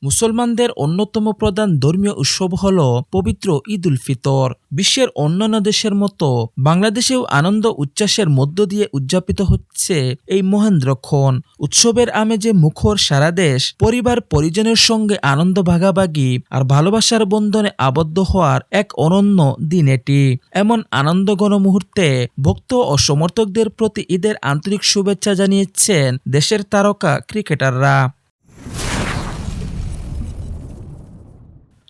মুসলমানদের অন্যতম প্রধান ধর্মীয় উৎসব হল পবিত্র ঈদ উল ফিতর। বিশ্বের অন্যান্য দেশের মতো বাংলাদেশেও আনন্দ উচ্ছ্বাসের মধ্য দিয়ে উদযাপিত হচ্ছে এই মহেন্দ্রক্ষণ। উৎসবের আমেজে মুখর সারা দেশ, পরিবার পরিজনের সঙ্গে আনন্দ ভাগাভাগি আর ভালোবাসার বন্ধনে আবদ্ধ হওয়ার এক অনন্য দিন এটি। এমন আনন্দঘন মুহূর্তে ভক্ত ও সমর্থকদের প্রতি ঈদের আন্তরিক শুভেচ্ছা জানিয়েছেন দেশের তারকা ক্রিকেটাররা।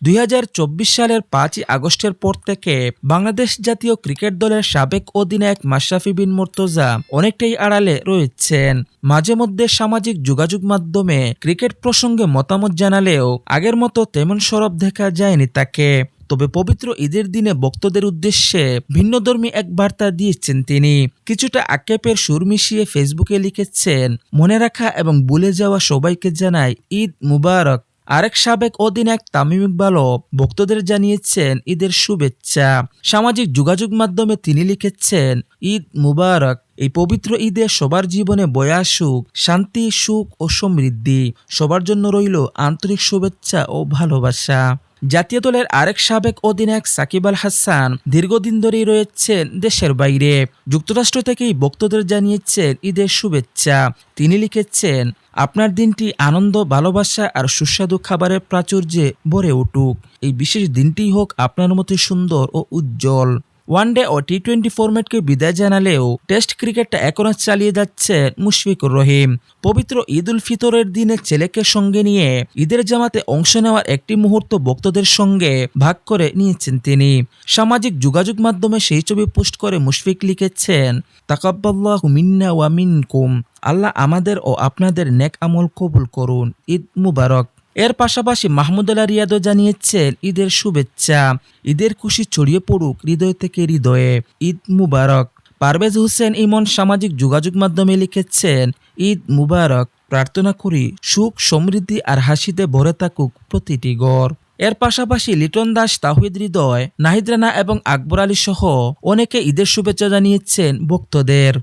2024 সালের 5ই আগস্টের পর থেকে বাংলাদেশ জাতীয় ক্রিকেট দলের সাবেক অধিনায়ক মাশরাফি বিন মুর্তজা অনেকটাই আড়ালে রয়েছেন। মাঝে মধ্যে সামাজিক যোগাযোগ মাধ্যমে ক্রিকেট প্রসঙ্গে মতামত জানালেও আগের মতো তেমন সরব দেখা যায়নি তাকে। তবে পবিত্র ঈদের দিনে ভক্তদের উদ্দেশ্যে ভিন্নধর্মী এক বার্তা দিয়েছেন তিনি। কিছুটা আক্ষেপের সুর মিশিয়ে ফেসবুকে লিখেছেন, মনে রাখা এবং ভুলে যাওয়া সবাইকে জানাই ঈদ মুবারক। আরেক সাবেক অধিনায়ক তামিম ইকবালও ভক্তদের জানিয়েছেন ঈদের শুভেচ্ছা। সামাজিক যোগাযোগ মাধ্যমে তিনি লিখেছেন, ঈদ মুবারক। এই পবিত্র ঈদে সবার জীবনে বয়ে আসুক শান্তি, সুখ ও সমৃদ্ধি। সবার জন্য রইল আন্তরিক শুভেচ্ছা ও ভালোবাসা। জাতীয় দলের আরেক সাবেক অধিনায়ক সাকিব আল হাসান দীর্ঘদিন ধরেই রয়েছেন দেশের বাইরে। যুক্তরাষ্ট্র থেকেই ভক্তদের জানিয়েছেন ঈদের শুভেচ্ছা। তিনি লিখেছেন, আপনার দিনটি আনন্দ, ভালোবাসা আর সুস্বাদু খাবারের প্রাচুর্যে ভরে উঠুক। এই বিশেষ দিনটি হোক আপনার মতো সুন্দর ও উজ্জ্বল। ওয়ানডে ও টি-20 ফরম্যাটকে বিদায় জানালেও টেস্ট ক্রিকেটটা এখনো চালিয়ে যাচ্ছেন মুশফিকুর রহিম। পবিত্র ঈদ উল ফিতরের দিনে ছেলেকে সঙ্গে নিয়ে ঈদের জামাতে অংশ নেওয়ার একটি মুহূর্ত ভক্তদের সঙ্গে ভাগ করে নিয়েছেন তিনি। সামাজিক যোগাযোগ মাধ্যমে সেই ছবি পোস্ট করে মুশফিক লিখেছেন, তাকাব্বাল্লাহু মিন্না ওয়া মিনকুম। আল্লাহ আমাদের ও আপনাদের নেক আমল কবুল করুন, ঈদ মুবারক। এর পাশাপাশি মাহমুদুল্লাহ রিয়াদও জানিয়েছেন ঈদের শুভেচ্ছা। ঈদের খুশি ছড়িয়ে পড়ুক হৃদয় থেকে হৃদয়ে, ঈদ মুবারক। পারভেজ হোসেন ইমন সামাজিক যোগাযোগ মাধ্যমে লিখেছেন, ঈদ মুবারক। প্রার্থনা করি সুখ, সমৃদ্ধি আর হাসিতে ভরে থাকুক প্রতিটি ঘর। এর পাশাপাশি লিটন দাস, তাওহিদ হৃদয়, নাহিদ রানা এবং আকবর আলী সহ অনেকে ঈদের শুভেচ্ছা জানিয়েছেন ভক্তদের।